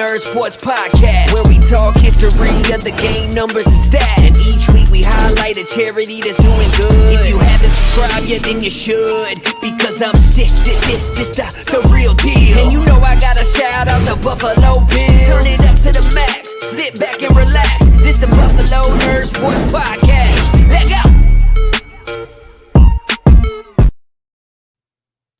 Nerd Sports Podcast, where we talk history of the game, numbers, and stats. And each week we highlight a charity that's doing good. If you haven't subscribed yet, then you should, because I'm this the real deal. And you know I gotta shout out the Buffalo Bills. Turn it up to the max, sit back and relax. This the Buffalo Nerd Sports Podcast. Let's go!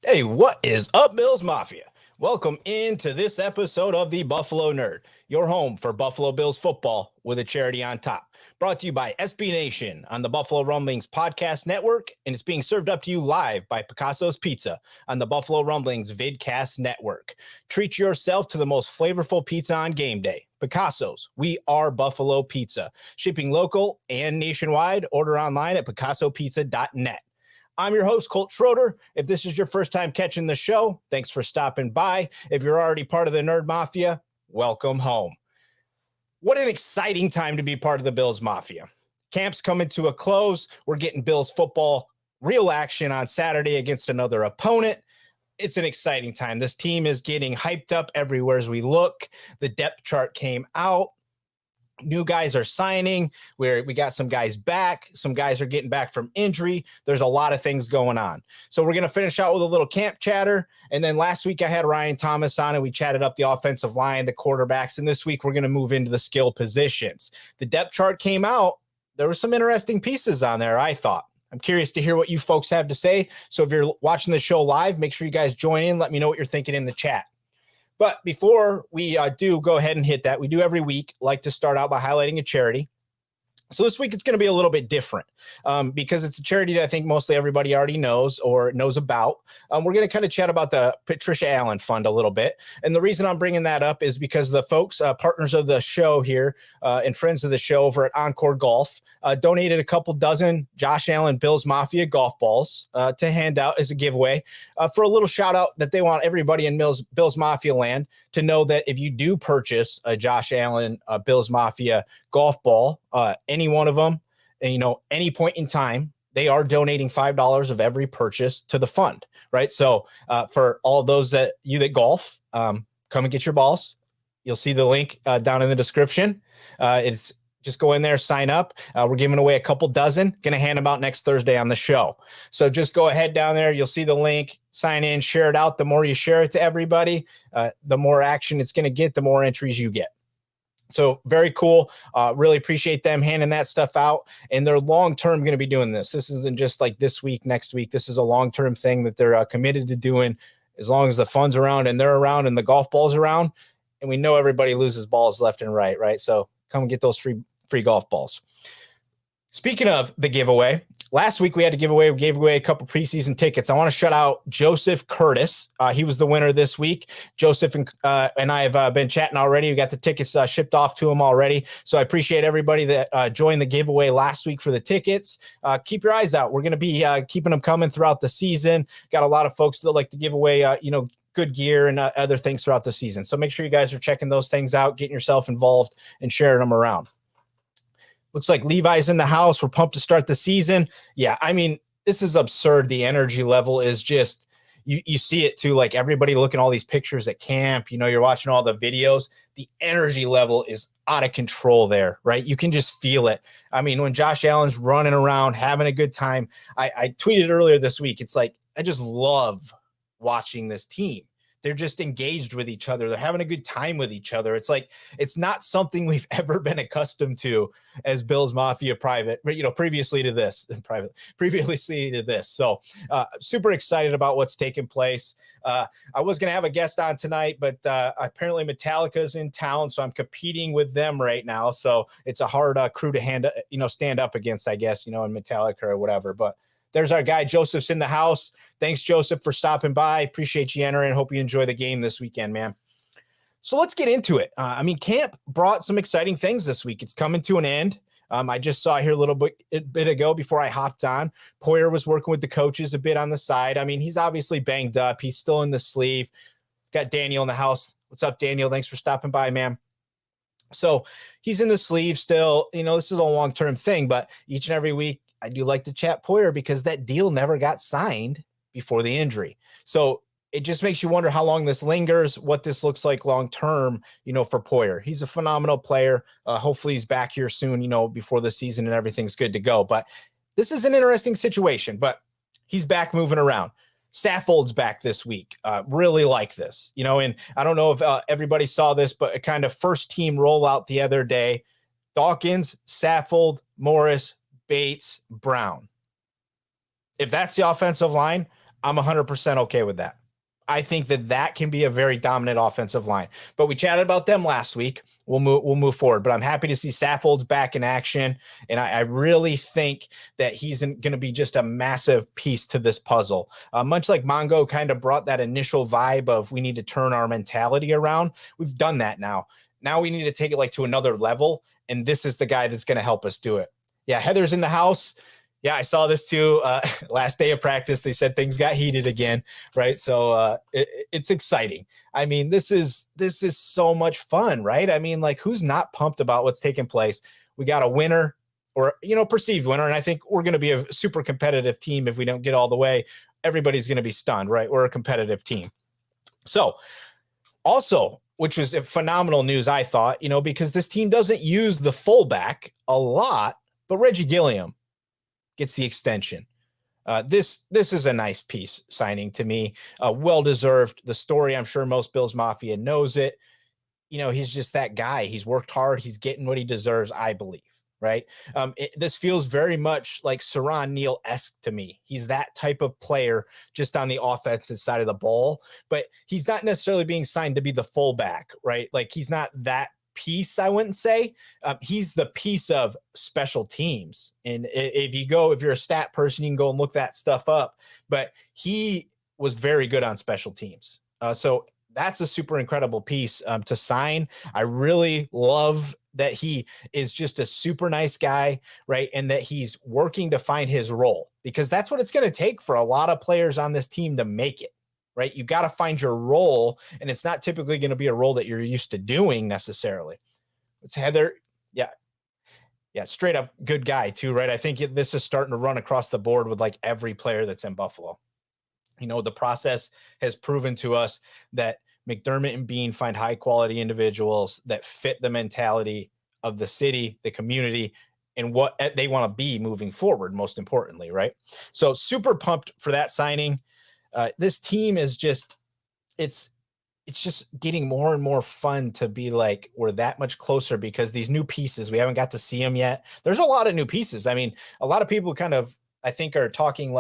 Hey, what is up, Bills Mafia? Welcome into this episode of the Buffalo Nerd, your home for Buffalo Bills football with a charity on top. Brought to you by SB Nation on the Buffalo Rumblings podcast network, and it's being served up to you live by Picasso's Pizza on the Buffalo Rumblings vidcast network. Treat yourself to the most flavorful pizza on game day. Picasso's, we are Buffalo Pizza. Shipping local and nationwide. Order online at picassopizza.net. I'm your host, Colt Schroeder. If this is your first time catching the show, thanks for stopping by. If you're already part of the Nerd Mafia, welcome home. What an exciting time to be part of the Bills Mafia. Camp's coming to a close. We're getting Bills football real action on Saturday against another opponent. It's an exciting time. This team is getting hyped up everywhere as we look. The depth chart came out. New guys are signing, where we got some guys back. Some guys are getting back from injury. There's a lot of things going on. So we're going to finish out with a little camp chatter. And then last week I had Ryan Thomas on and we chatted up the offensive line, the quarterbacks. And this week we're going to move into the skill positions. The depth chart came out. There were some interesting pieces on there, I thought. I'm curious to hear what you folks have to say. So if you're watching the show live, make sure you guys join in. Let me know what you're thinking in the chat. But before we do go ahead and hit that, we do every week like to start out by highlighting a charity. So this week it's going to be a little bit different because it's a charity that I think mostly everybody already knows or knows about. We're going to kind of chat about the Patricia Allen Fund a little bit. And the reason I'm bringing that up is because the folks, partners of the show here and friends of the show over at Encore Golf donated a couple dozen Josh Allen Bills Mafia golf balls to hand out as a giveaway for a little shout out that they want everybody in Bills Mafia land to know that if you do purchase a Josh Allen Bills Mafia golf ball, any one of them, and any point in time, they are donating $5 of every purchase to the fund, right? So for all of those that golf, come and get your balls. You'll see the link down in the description. It's just go in there, sign up. We're giving away a couple dozen, going to hand them out next Thursday on the show. So just go ahead down there. You'll see the link, sign in, share it out. The more you share it to everybody, the more action it's going to get, the more entries you get. So very cool. Really appreciate them handing that stuff out. And they're long-term going to be doing this. This isn't just like this week, next week. This is a long-term thing that they're committed to doing as long as the fund's around and they're around and the golf ball's around. And we know everybody loses balls left and right, right? So come and get those free golf balls. Speaking of the giveaway, last week we gave away a couple preseason tickets. I want to shout out Joseph Curtis. He was the winner this week. Joseph and I have been chatting already. We got the tickets shipped off to him already. So I appreciate everybody that joined the giveaway last week for the tickets. Keep your eyes out. We're going to be keeping them coming throughout the season. Got a lot of folks that like to give away, good gear and other things throughout the season. So make sure you guys are checking those things out, getting yourself involved and sharing them around. Looks like Levi's in the house. We're pumped to start the season. Yeah, I mean, this is absurd. The energy level is just, you see it too, like everybody looking at all these pictures at camp. You're watching all the videos. The energy level is out of control there, right? You can just feel it. I mean, when Josh Allen's running around, having a good time, I tweeted earlier this week, it's like, I just love watching this team. They're just engaged with each other. They're having a good time with each other. It's like, it's not something we've ever been accustomed to as Bills Mafia previously to this. So super excited about what's taking place. I was going to have a guest on tonight, but apparently Metallica's in town. So I'm competing with them right now. So it's a hard crew to stand up against, I guess, in Metallica or whatever, but there's our guy. Joseph's in the house. Thanks, Joseph, for stopping by. Appreciate you entering. Hope you enjoy the game this weekend, man. So let's get into it. Camp brought some exciting things this week. It's coming to an end. I just saw here a little bit ago before I hopped on. Poyer was working with the coaches a bit on the side. I mean, he's obviously banged up. He's still in the sleeve. Got Daniel in the house. What's up, Daniel? Thanks for stopping by, man. So he's in the sleeve still. This is a long-term thing, but each and every week, I do like to chat Poyer because that deal never got signed before the injury. So it just makes you wonder how long this lingers, what this looks like long term, for Poyer. He's a phenomenal player. Hopefully he's back here soon, before the season and everything's good to go. But this is an interesting situation, but he's back moving around. Saffold's back this week. Really like this, and I don't know if everybody saw this, but a kind of first team rollout the other day. Dawkins, Saffold, Morris, Bates, Brown. If that's the offensive line, I'm 100% okay with that. I think that can be a very dominant offensive line. But we chatted about them last week. We'll move forward. But I'm happy to see Saffold's back in action, and I really think that he's going to be just a massive piece to this puzzle. Much like Mongo kind of brought that initial vibe of we need to turn our mentality around. We've done that now. Now we need to take it to another level, and this is the guy that's going to help us do it. Yeah, Heather's in the house. Yeah, I saw this too. Last day of practice, they said things got heated again, right? So it's exciting. I mean, this is so much fun, right? I mean, who's not pumped about what's taking place? We got a winner, or perceived winner, and I think we're going to be a super competitive team. If we don't get all the way, everybody's going to be stunned, right? We're a competitive team. So, also, which was phenomenal news, I thought, because this team doesn't use the fullback a lot, but Reggie Gilliam gets the extension. This is a nice piece signing to me. Well-deserved. The story, I'm sure most Bills Mafia knows it. He's just that guy. He's worked hard. He's getting what he deserves, I believe, right? This feels very much like Saran Neal-esque to me. He's that type of player just on the offensive side of the ball, but he's not necessarily being signed to be the fullback, right? He's not that piece, I wouldn't say. He's the piece of special teams. And if you're a stat person, you can go and look that stuff up. But he was very good on special teams. So that's a super incredible piece to sign. I really love that he is just a super nice guy, right? And that he's working to find his role, because that's what it's going to take for a lot of players on this team to make it. Right? You got to find your role, and it's not typically going to be a role that you're used to doing necessarily. It's Heather. Yeah. Straight up good guy too, right? I think this is starting to run across the board with every player that's in Buffalo. The process has proven to us that McDermott and Bean find high quality individuals that fit the mentality of the city, the community, and what they want to be moving forward, most importantly, right? So super pumped for that signing. This team is just, it's just getting more and more fun to be we're that much closer, because these new pieces, we haven't got to see them yet. There's a lot of new pieces. I mean, a lot of people kind of, I think, are talking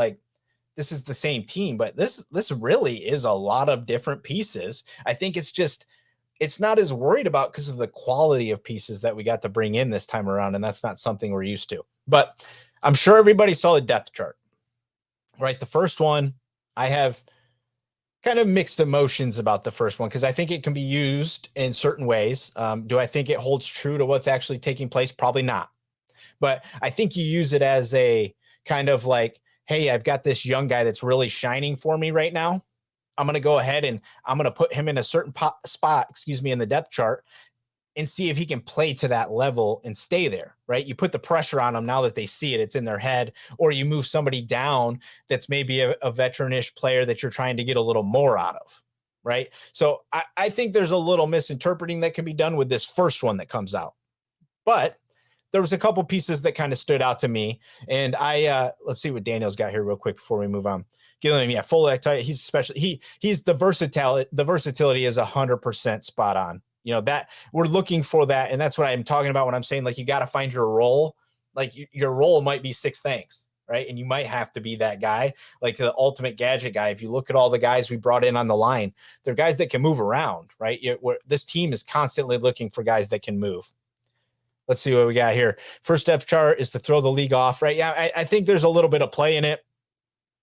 this is the same team, but this really is a lot of different pieces. I think it's not as worried about because of the quality of pieces that we got to bring in this time around. And that's not something we're used to, but I'm sure everybody saw the depth chart, right? The first one, I have kind of mixed emotions about the first one, because I think it can be used in certain ways. Do I think it holds true to what's actually taking place? Probably not. But I think you use it as a kind of hey, I've got this young guy that's really shining for me right now. I'm going to go ahead and I'm going to put him in a certain spot, in the depth chart, and see if he can play to that level and stay there, right? You put the pressure on them now that they see it, it's in their head, or you move somebody down that's maybe a veteranish player that you're trying to get a little more out of, right? So I think there's a little misinterpreting that can be done with this first one that comes out. But there was a couple pieces that kind of stood out to me, and let's see what Daniel's got here real quick before we move on. Gilliam, full he's especially he's the versatility. The versatility is 100% spot on. That we're looking for that. And that's what I'm talking about when I'm saying, you got to find your role. Your role might be 6 things, right? And you might have to be that guy, the ultimate gadget guy. If you look at all the guys we brought in on the line, they're guys that can move around, right? This team is constantly looking for guys that can move. Let's see what we got here. First depth chart is to throw the league off, right? Yeah, I think there's a little bit of play in it.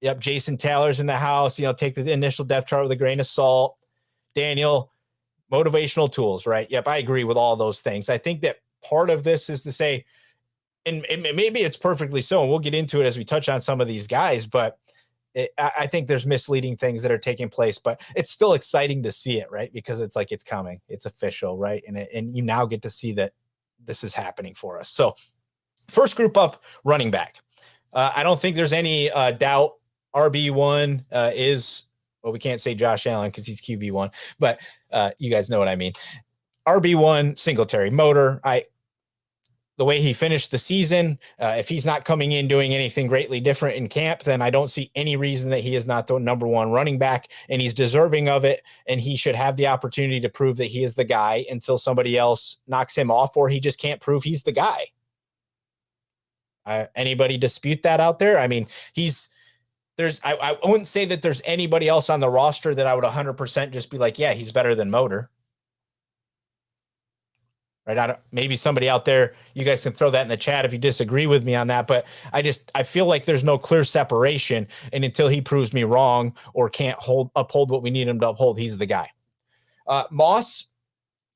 Yep, Jason Taylor's in the house. Take the initial depth chart with a grain of salt. Daniel, motivational tools, right? Yep, I agree with all those things. I think that part of this is to say, and maybe it's perfectly so, and we'll get into it as we touch on some of these guys, but I think there's misleading things that are taking place, but it's still exciting to see it, right? Because it's it's coming, it's official, right? And you now get to see that this is happening for us. So first group up, running back. I don't think there's any doubt RB1 is well, we can't say Josh Allen because he's QB1, but you guys know what I mean. RB1, Singletary, motor. The way he finished the season, if he's not coming in doing anything greatly different in camp, then I don't see any reason that he is not the number one running back, and he's deserving of it, and he should have the opportunity to prove that he is the guy until somebody else knocks him off, or he just can't prove he's the guy. Anybody dispute that out there? I mean, I wouldn't say that there's anybody else on the roster that I would 100% just be like, yeah, he's better than Motor. Right? Maybe somebody out there, you guys can throw that in the chat if you disagree with me on that, but I feel like there's no clear separation, and until he proves me wrong or can't uphold what we need him to uphold, he's the guy. Moss,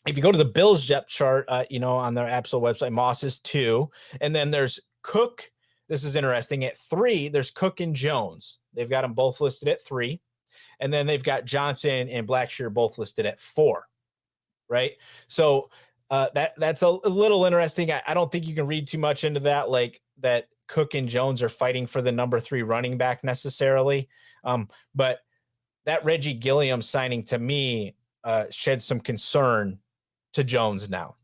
if you go to the Bills depth chart, on their Absol website, Moss is 2, and then there's Cook. This is interesting. At 3, there's Cook and Jones. They've got them both listed at 3, and then they've got Johnson and Blackshear both listed at 4. Right, so that's a little interesting. I don't think you can read too much into that, like that Cook and Jones are fighting for the number 3 running back necessarily. But that Reggie Gilliam signing to me sheds some concern to Jones now,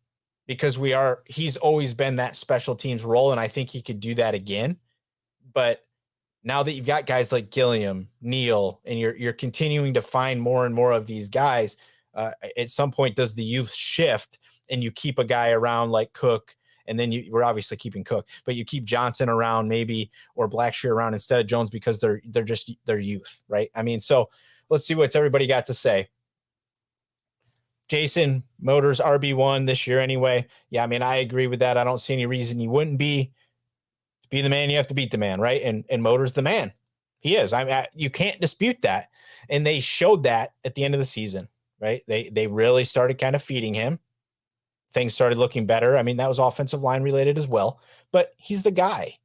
because he's always been that special teams role, and I think he could do that again. But now that you've got guys like Gilliam, Neal, and you're continuing to find more and more of these guys, at some point does the youth shift, and you keep a guy around like Cook, and then we're obviously keeping Cook, but you keep Johnson around maybe, or Blackshear around instead of Jones, because they're youth, right? I mean, so let's see what's everybody got to say. Jason, Motors RB1 this year anyway. Yeah, I mean, I agree with that. I don't see any reason you wouldn't be. To be the man, you have to beat the man, right? And Motors the man. He is. I mean, you can't dispute that. And they showed that at the end of the season, right? They really started kind of feeding him. Things started looking better. I mean, that was offensive line related as well, but he's the guy.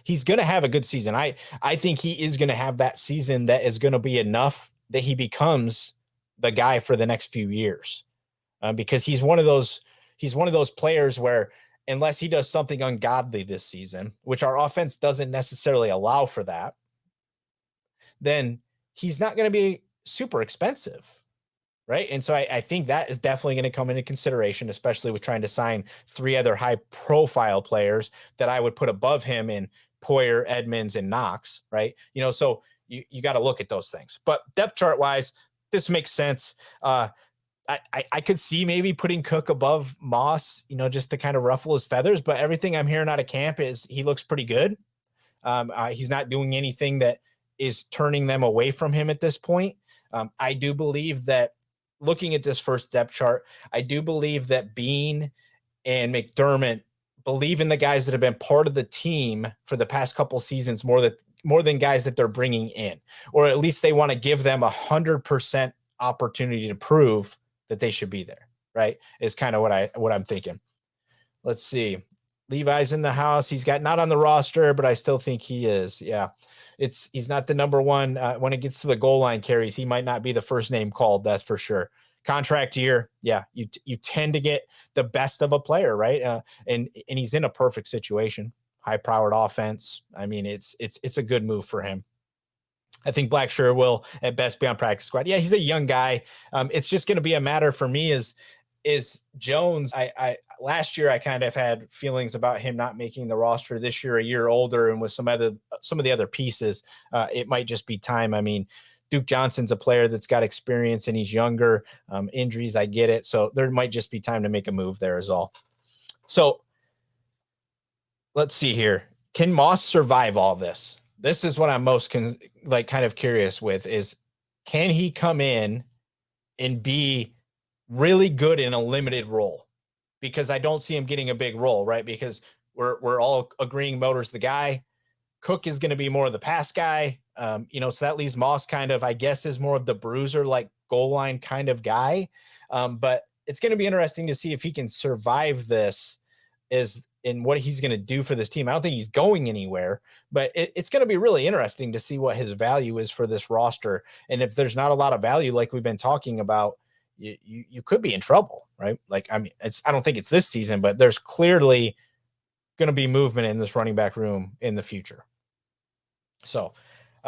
He's going to have a good season. I think he is going to have that season that is going to be enough that he becomes the guy for the next few years, because he's one of those players where, unless he does something ungodly this season, which our offense doesn't necessarily allow for that, then he's not going to be super expensive. Right. And so I think that is definitely going to come into consideration, especially with trying to sign 3 other high profile players that I would put above him in Poyer, Edmonds, and Knox. Right. So you got to look at those things. But depth chart wise, this makes sense. I could see maybe putting Cook above Moss, just to kind of ruffle his feathers. But everything I'm hearing out of camp is he looks pretty good. He's not doing anything that is turning them away from him at this point. I do believe that, looking at this first depth chart, I do believe that Bean and McDermott believe in the guys that have been part of the team for the past couple seasons more than guys that they're bringing in, or at least they want to give them 100% opportunity to prove that they should be there. Right, is kind of what I'm thinking. Let's see. Levi's in the house. He's not on the roster, but I still think he is. Yeah. He's not the number one. When it gets to the goal line carries, he might not be the first name called. That's for sure. Contract year. Yeah. You tend to get the best of a player, right? And he's in a perfect situation. High powered offense. I mean, it's a good move for him. I think Blackshear will at best be on practice squad. Yeah. He's a young guy. It's just going to be a matter for me is Jones. I last year I kind of had feelings about him not making the roster. This year, a year older, and with some of the other pieces, it might just be time. I mean, Duke Johnson's a player that's got experience and he's younger. Injuries, I get it. So there might just be time to make a move there is all. So let's see here. Can Moss survive all this? This is what I'm most kind of curious with is, can he come in and be really good in a limited role? Because I don't see him getting a big role, right? Because we're all agreeing Motor's the guy. Cook is going to be more of the pass guy. So that leaves Moss kind of, I guess, is more of the bruiser, like goal line kind of guy. But it's going to be interesting to see if he can survive this in what he's going to do for this team. I don't think he's going anywhere, but it's going to be really interesting to see what his value is for this roster. And if there's not a lot of value, like we've been talking about, you could be in trouble, right? Like, I mean, I don't think it's this season, but there's clearly going to be movement in this running back room in the future. So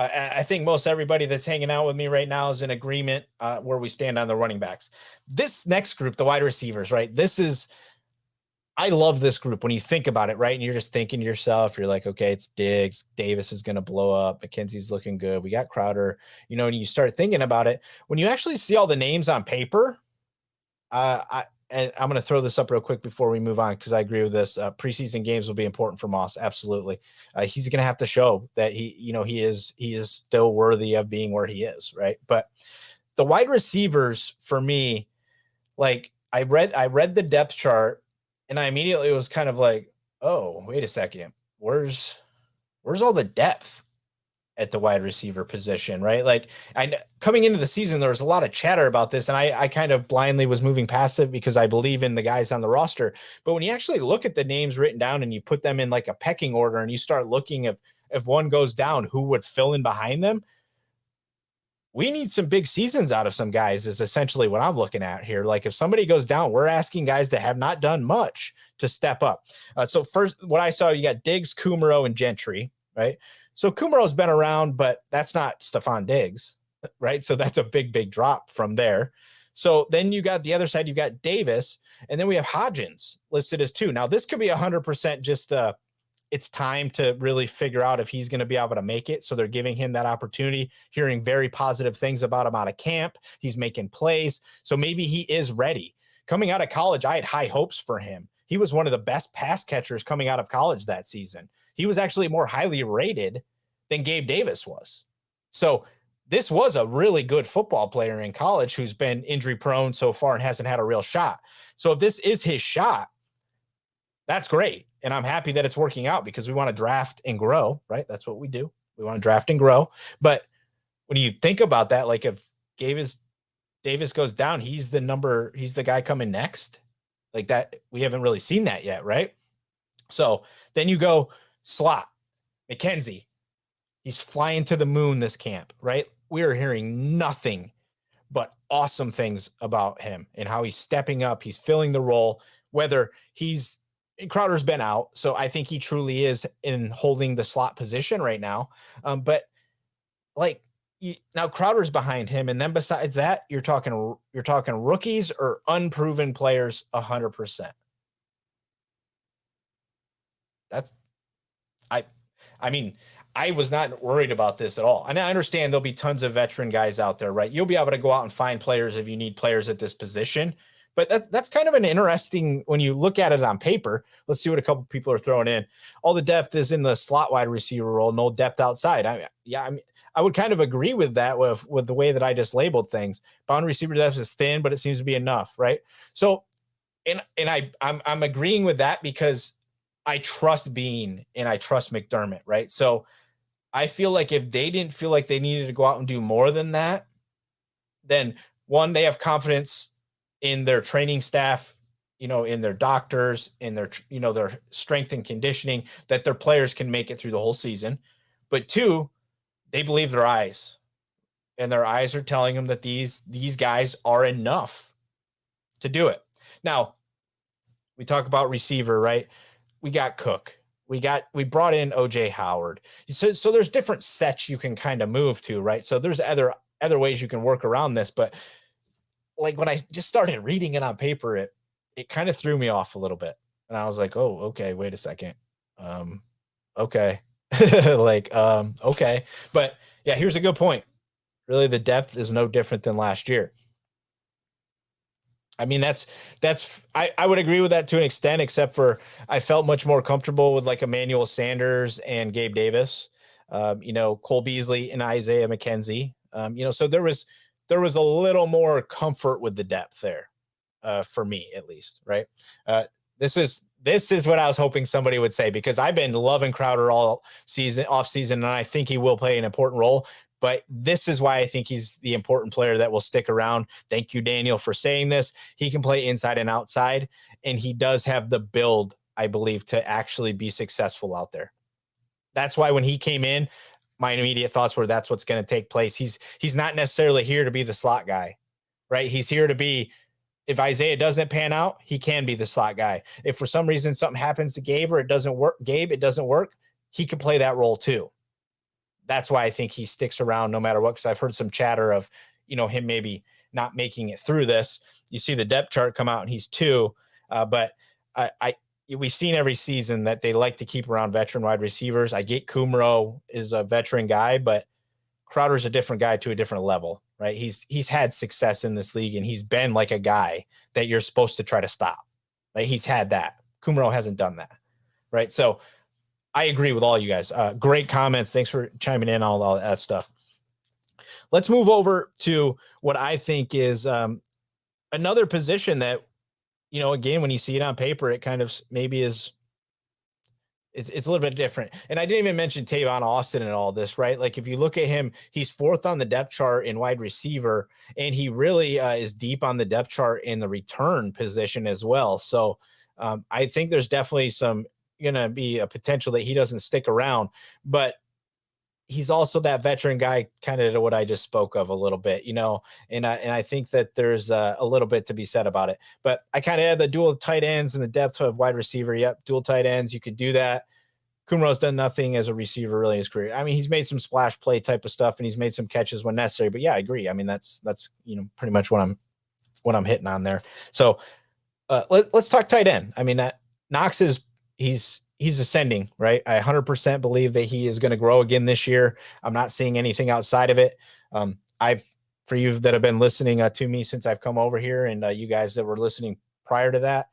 I think most everybody that's hanging out with me right now is in agreement where we stand on the running backs. This next group, the wide receivers, right? I love this group when you think about it, right? And you're just thinking to yourself, you're like, okay, it's Diggs, Davis is going to blow up, McKenzie's looking good, we got Crowder, and you start thinking about it. When you actually see all the names on paper, and I'm going to throw this up real quick before we move on, because I agree with this. Preseason games will be important for Moss. Absolutely. He's going to have to show that he is still worthy of being where he is. Right. But the wide receivers for me, like I read the depth chart and I immediately was kind of like, oh, wait a second. Where's all the depth at the wide receiver position, right? Like coming into the season, there was a lot of chatter about this, and I kind of blindly was moving past it because I believe in the guys on the roster. But when you actually look at the names written down and you put them in like a pecking order and you start looking if one goes down, who would fill in behind them? We need some big seasons out of some guys is essentially what I'm looking at here. Like if somebody goes down, we're asking guys that have not done much to step up. So first, what I saw, you got Diggs, Kumaro, and Gentry, right? So Kumaro's been around, but that's not Stephon Diggs, right? So that's a big drop from there. So then you got the other side, you've got Davis, and then we have Hodgins listed as 2. Now this could be 100% just it's time to really figure out if he's going to be able to make it. So they're giving him that opportunity, hearing very positive things about him out of camp. He's making plays. So maybe he is ready. Coming out of college, I had high hopes for him. He was one of the best pass catchers coming out of college that season. He was actually more highly rated than Gabe Davis was. So this was a really good football player in college who's been injury prone so far and hasn't had a real shot. So if this is his shot, that's great. And I'm happy that it's working out because we want to draft and grow, right? That's what we do. We want to draft and grow. But when you think about that, like if Davis goes down, he's the guy coming next. Like that, we haven't really seen that yet, right? So then you go slot, McKenzie. He's flying to the moon this camp, right? We are hearing nothing but awesome things about him and how he's stepping up. He's filling the role, whether Crowder's been out. So I think he truly is in holding the slot position right now. But like now Crowder's behind him. And then besides that, you're talking rookies or unproven players 100%. I mean, I was not worried about this at all. And I understand there'll be tons of veteran guys out there, right? You'll be able to go out and find players if you need players at this position. But that's kind of an interesting, when you look at it on paper. Let's see what a couple people are throwing in. All the depth is in the slot wide receiver role, no depth outside. I would kind of agree with that with the way that I just labeled things. Bound receiver depth is thin, but it seems to be enough, right? So, and I'm agreeing with that because I trust Bean and I trust McDermott, right? So I feel like if they didn't feel like they needed to go out and do more than that, then one, they have confidence in their training staff, in their doctors, in their strength and conditioning, that their players can make it through the whole season. But two, they believe their eyes, and their eyes are telling them that these guys are enough to do it. Now, we talk about receiver, right? We got Cook. We brought in OJ Howard. So there's different sets you can kind of move to, right? So there's other ways you can work around this, but like when I just started reading it on paper, it kind of threw me off a little bit. And I was like, oh, okay, wait a second. Okay. Okay. But yeah, here's a good point. Really, the depth is no different than last year. I mean, I would agree with that to an extent, except for I felt much more comfortable with like Emmanuel Sanders and Gabe Davis, Cole Beasley and Isaiah McKenzie. So there was a little more comfort with the depth there, for me at least, right? This is what I was hoping somebody would say, because I've been loving Crowder all off season, and I think he will play an important role. But this is why I think he's the important player that will stick around. Thank you, Daniel, for saying this. He can play inside and outside, and he does have the build, I believe, to actually be successful out there. That's why when he came in, my immediate thoughts were that's what's going to take place. He's not necessarily here to be the slot guy, right? He's here to be, if Isaiah doesn't pan out, he can be the slot guy. If for some reason something happens to Gabe or it doesn't work, he can play that role too. that's why I think he sticks around no matter what, because I've heard some chatter of, him maybe not making it through this. You see the depth chart come out and he's 2, but we've seen every season that they like to keep around veteran wide receivers. I get Kumro is a veteran guy, but Crowder's a different guy to a different level, right? He's had success in this league, and he's been like a guy that you're supposed to try to stop. Right? He's had that. Kumro hasn't done that, right? So I agree with all you guys. Great comments. Thanks for chiming in on all that stuff. Let's move over to what I think is another position that, again, when you see it on paper, it kind of maybe is it's a little bit different. And I didn't even mention Tavon Austin and all this, right? Like if you look at him, he's 4th on the depth chart in wide receiver, and he really is deep on the depth chart in the return position as well. So I think there's definitely going to be a potential that he doesn't stick around, but he's also that veteran guy, kind of what I just spoke of a little bit, and I think that there's a little bit to be said about it. But I kind of had the dual tight ends and the depth of wide receiver. Yep, dual tight ends, you could do that. Kumro's done nothing as a receiver really in his career. I mean, he's made some splash play type of stuff, and he's made some catches when necessary. But yeah, I agree. I mean, that's pretty much what I'm hitting on there. So let's talk tight end. I mean, Knox he's ascending, right? I 100% believe that he is going to grow again this year. I'm not seeing anything outside of it. For you that have been listening to me since I've come over here, and you guys that were listening prior to that,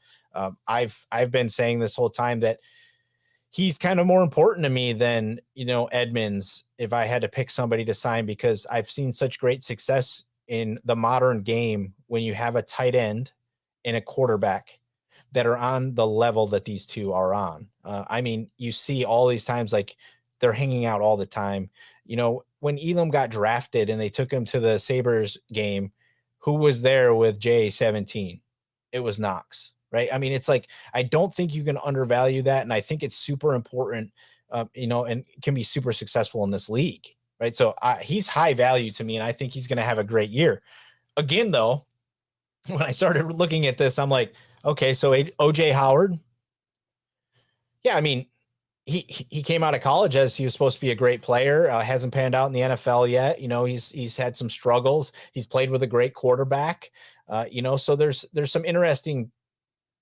I've been saying this whole time that he's kind of more important to me than, Edmonds, if I had to pick somebody to sign, because I've seen such great success in the modern game when you have a tight end and a quarterback that are on the level that these two are on. I mean, you see all these times, like they're hanging out all the time. When Elam got drafted and they took him to the Sabres game, who was there with J17? It was Knox, right? I mean, it's like, I don't think you can undervalue that. And I think it's super important, and can be super successful in this league, right? So he's high value to me, and I think he's going to have a great year. Again, though, when I started looking at this, I'm like, okay, so OJ Howard. Yeah, I mean, he came out of college as he was supposed to be a great player. Hasn't panned out in the NFL yet. He's had some struggles. He's played with a great quarterback. So there's some interesting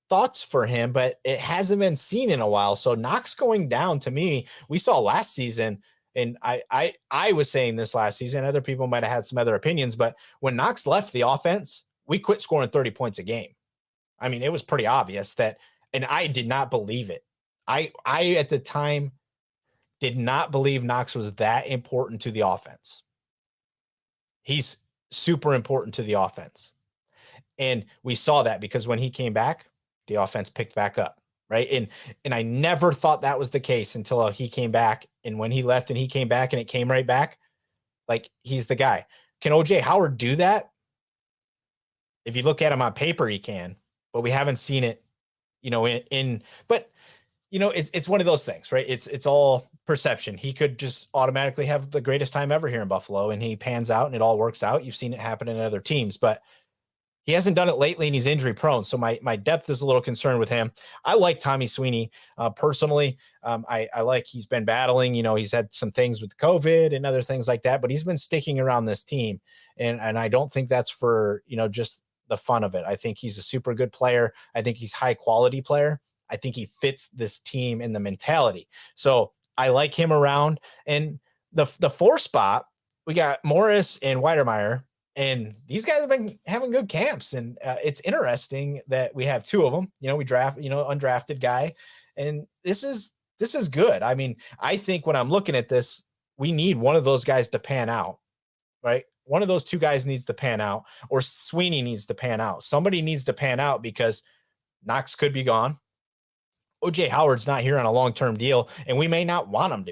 thoughts for him, but it hasn't been seen in a while. So Knox going down, to me, we saw last season, and I was saying this last season. Other people might have had some other opinions, but when Knox left the offense, we quit scoring 30 points a game. I mean, it was pretty obvious that, and I did not believe it. I at the time did not believe Knox was that important to the offense. He's super important to the offense. And we saw that because when he came back, the offense picked back up, right? And I never thought that was the case until he came back. And when he left and he came back and it came right back, like, he's the guy. Can OJ Howard do that? If you look at him on paper, he can, but we haven't seen it, but it's one of those things, right? It's all perception. He could just automatically have the greatest time ever here in Buffalo, and he pans out and it all works out. You've seen it happen in other teams, but he hasn't done it lately, and he's injury prone. So my depth is a little concerned with him. I like Tommy Sweeney personally. I like, he's been battling, he's had some things with COVID and other things like that, but he's been sticking around this team. And I don't think that's for, just the fun of it. I think he's a super good player. I think he's high quality player. I think he fits this team in the mentality. So I like him around. And the 4 spot, we got Morris and Weidermeyer, and these guys have been having good camps. And it's interesting that we have 2 of them. We draft, undrafted guy, and this is good. I mean, I think when I'm looking at this, we need one of those guys to pan out, right? One of those 2 guys needs to pan out, or Sweeney needs to pan out. Somebody needs to pan out because Knox could be gone. OJ Howard's not here on a long-term deal, and we may not want him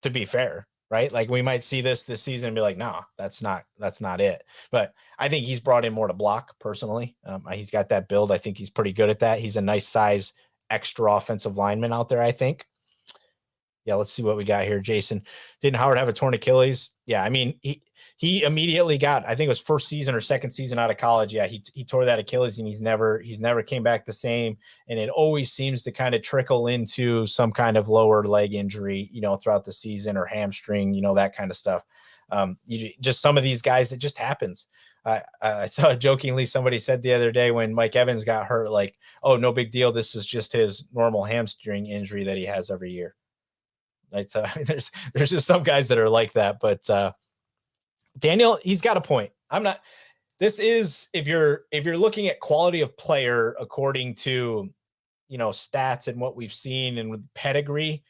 to be fair, right? Like, we might see this season and be like, no, that's not it. But I think he's brought in more to block personally. He's got that build. I think he's pretty good at that. He's a nice size, extra offensive lineman out there, I think. Yeah, let's see what we got here. Jason, didn't Howard have a torn Achilles? Yeah, I mean, he immediately got, I think it was first season or second season out of college. Yeah, he tore that Achilles and he's never came back the same. And it always seems to kind of trickle into some kind of lower leg injury, throughout the season, or hamstring, that kind of stuff. Just some of these guys, it just happens. I saw jokingly somebody said the other day when Mike Evans got hurt, like, oh, no big deal. This is just his normal hamstring injury that he has every year. Right. So there's just some guys that are like that, but Daniel, he's got a point. This is, if you're looking at quality of player according to, stats and what we've seen and with pedigree,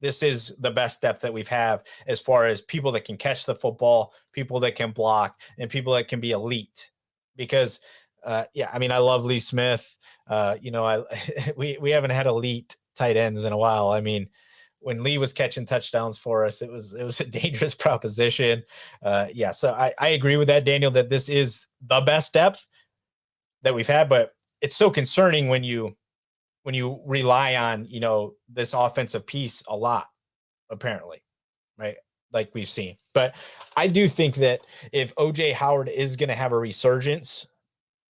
this is the best depth that we've have as far as people that can catch the football, people that can block, and people that can be elite. Because, I love Lee Smith. We haven't had elite tight ends in a while. I mean, when Lee was catching touchdowns for us, it was a dangerous proposition. So I agree with that, Daniel, that this is the best depth that we've had, but it's so concerning when you rely on, this offensive piece a lot, apparently, right? Like we've seen. But I do think that if OJ Howard is going to have a resurgence,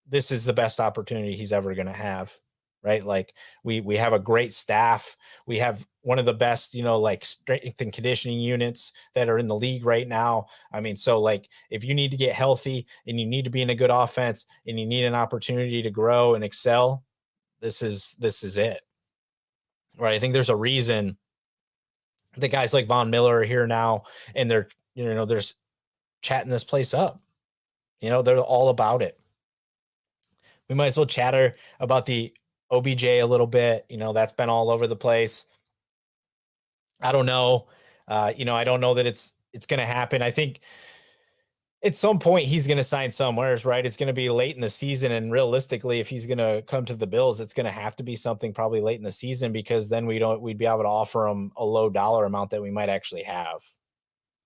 this is the best opportunity he's ever going to have, right? Like we have a great staff. We have one of the best, strength and conditioning units that are in the league right now. I mean, so like if you need to get healthy and you need to be in a good offense and you need an opportunity to grow and excel, this is it, right? I think there's a reason that guys like Von Miller are here now and they're chatting this place up. They're all about it. We might as well chatter about the OBJ a little bit. That's been all over the place. I don't know. I don't know that it's going to happen. I think at some point he's going to sign somewhere, right? It's going to be late in the season. And realistically, if he's going to come to the Bills, it's going to have to be something probably late in the season, because then we'd be able to offer him a low dollar amount that we might actually have.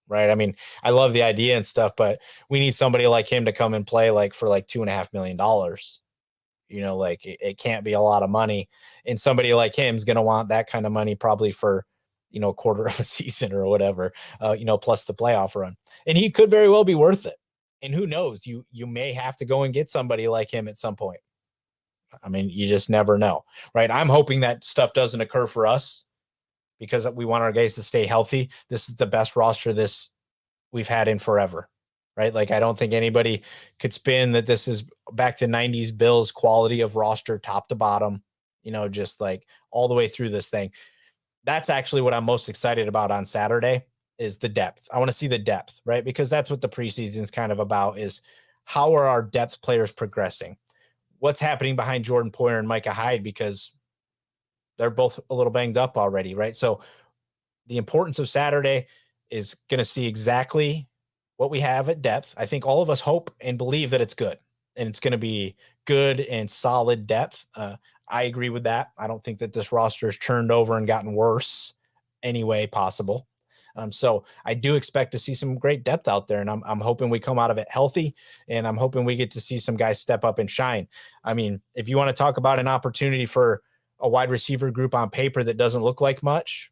Right. I mean, I love the idea and stuff, but we need somebody like him to come and play for $2.5 million. It can't be a lot of money. And somebody like him is going to want that kind of money probably for, a quarter of a season or whatever, plus the playoff run. And he could very well be worth it. And who knows, you may have to go and get somebody like him at some point. I mean, you just never know, right? I'm hoping that stuff doesn't occur for us because we want our guys to stay healthy. This is the best roster we've had in forever, right? Like, I don't think anybody could spin that this is back to 90s Bills quality of roster, top to bottom, just like all the way through this thing. That's actually what I'm most excited about on Saturday is the depth. I want to see the depth, right? Because that's what the preseason is kind of about, is how are our depth players progressing? What's happening behind Jordan Poyer and Micah Hyde, because they're both a little banged up already, right? So the importance of Saturday is going to see exactly what we have at depth. I think all of us hope and believe that it's good, and it's going to be good and solid depth. I agree with that. I don't think that this roster has turned over and gotten worse any way possible. So I do expect to see some great depth out there, and I'm hoping we come out of it healthy, and I'm hoping we get to see some guys step up and shine. I mean, if you want to talk about an opportunity for a wide receiver group on paper that doesn't look like much,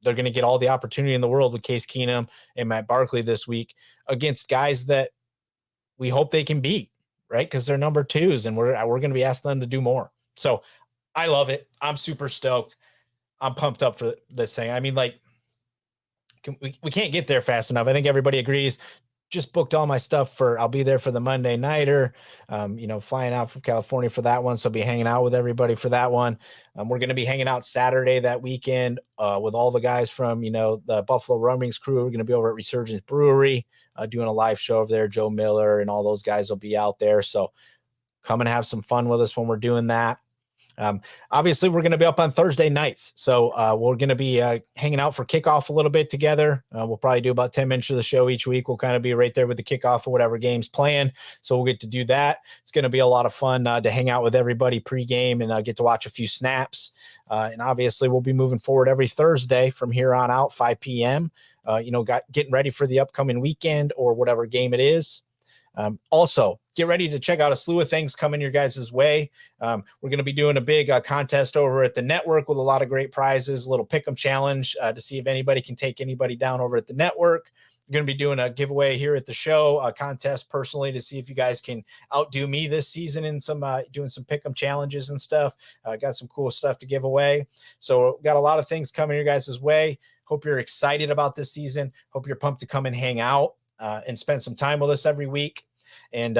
they're going to get all the opportunity in the world with Case Keenum and Matt Barkley this week against guys that we hope they can beat, right? Because they're number twos, and we're going to be asking them to do more. So I love it. I'm super stoked. I'm pumped up for this thing. I mean, like, we can't get there fast enough. I think everybody agrees. Just booked all my stuff I'll be there for the Monday nighter, flying out from California for that one. So I'll be hanging out with everybody for that one. We're going to be hanging out Saturday that weekend with all the guys from, the Buffalo Rumblings crew. We're going to be over at Resurgence Brewery doing a live show over there. Joe Miller and all those guys will be out there. So come and have some fun with us when we're doing that. Obviously, we're going to be up on Thursday nights. So we're going to be hanging out for kickoff a little bit together. We'll probably do about 10 minutes of the show each week. We'll kind of be right there with the kickoff of whatever game's playing. So we'll get to do that. It's going to be a lot of fun to hang out with everybody pregame and get to watch a few snaps. And obviously, we'll be moving forward every Thursday from here on out, 5 p.m., getting ready for the upcoming weekend or whatever game it is. Also, get ready to check out a slew of things coming your guys' way. We're going to be doing a big contest over at the network with a lot of great prizes, a little pick 'em challenge to see if anybody can take anybody down over at the network. We're going to be doing a giveaway here at the show, a contest personally to see if you guys can outdo me this season in some doing some pick 'em challenges and stuff. Got some cool stuff to give away. So got a lot of things coming your guys' way. Hope you're excited about this season. Hope you're pumped to come and hang out and spend some time with us every week. And,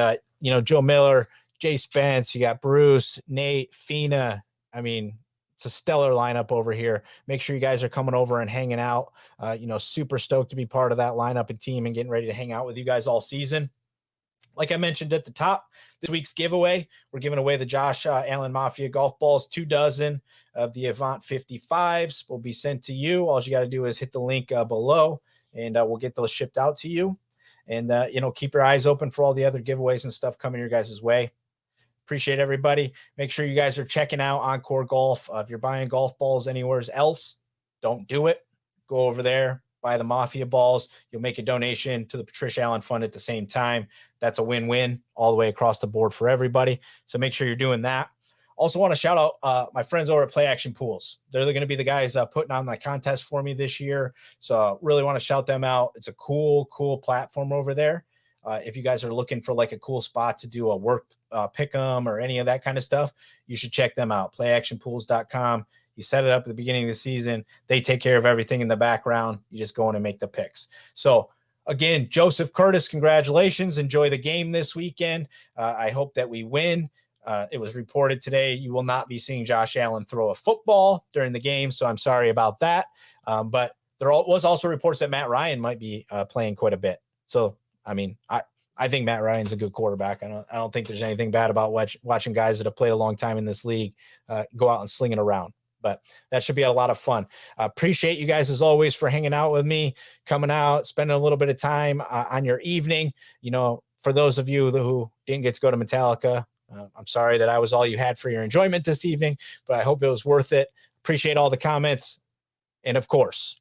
Joe Miller, Jay Spence, you got Bruce, Nate, Fina. I mean, it's a stellar lineup over here. Make sure you guys are coming over and hanging out. Super stoked to be part of that lineup and team and getting ready to hang out with you guys all season. Like I mentioned at the top, this week's giveaway, we're giving away the Josh Allen Mafia golf balls. 2 dozen of the Avant 55s will be sent to you. All you got to do is hit the link below, and we'll get those shipped out to you. And, keep your eyes open for all the other giveaways and stuff coming your guys' way. Appreciate everybody. Make sure you guys are checking out Encore Golf. If you're buying golf balls anywhere else, don't do it. Go over there, buy the Mafia balls. You'll make a donation to the Patricia Allen Fund at the same time. That's a win-win all the way across the board for everybody. So make sure you're doing that. Also want to shout out my friends over at Play Action Pools. They're going to be the guys putting on my contest for me this year. So really want to shout them out. It's a cool platform over there. If you guys are looking for like a cool spot to do a work pick 'em or any of that kind of stuff, you should check them out. Playactionpools.com. You set it up at the beginning of the season. They take care of everything in the background. You just go in and make the picks. So again, Joseph Curtis, congratulations. Enjoy the game this weekend. I hope that we win. It was reported today you will not be seeing Josh Allen throw a football during the game, so I'm sorry about that. But there was also reports that Matt Ryan might be playing quite a bit. So, I mean, I think Matt Ryan's a good quarterback. I don't think there's anything bad about watching guys that have played a long time in this league go out and sling it around. But that should be a lot of fun. Appreciate you guys as always for hanging out with me, coming out, spending a little bit of time on your evening. For those of you who didn't get to go to Metallica, I'm sorry that I was all you had for your enjoyment this evening, but I hope it was worth it. Appreciate all the comments. And of course,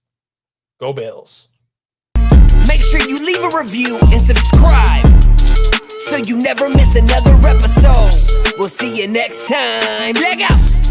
go Bills. Make sure you leave a review and subscribe so you never miss another episode. We'll see you next time. Leg out.